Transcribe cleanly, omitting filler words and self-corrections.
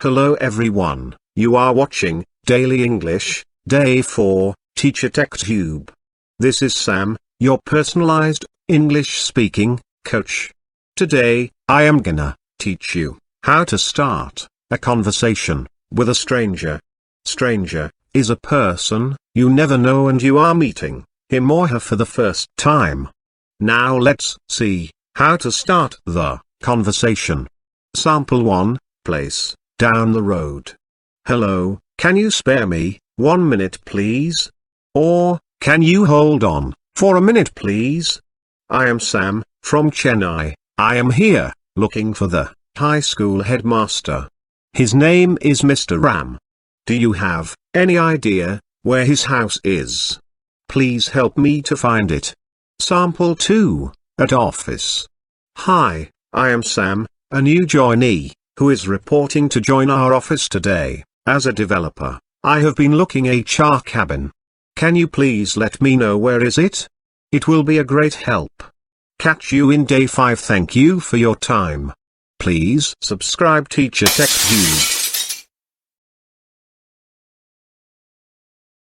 Hello everyone, you are watching Daily English, Day 4, TeacherTechTube. This is Sam, your personalized English speaking coach. Today, I am gonna teach you how to start a conversation with a stranger. Stranger is a person you never know and you are meeting him or her for the first time. Now let's see how to start the conversation. Sample 1, place. Down the road. Hello, can you spare me 1 minute please? Or, can you hold on for a minute please? I am Sam, from Chennai. I am here, looking for the high school headmaster. His name is Mr. Ram. Do you have any idea where his house is? Please help me to find it. Sample 2, at office. Hi, I am Sam, a new joinee, who is reporting to join our office today. As a developer, I have been looking HR cabin. Can you please let me know where is it? It will be a great help. Catch you in day 5. Thank you for your time. Please subscribe TeacherTechTube.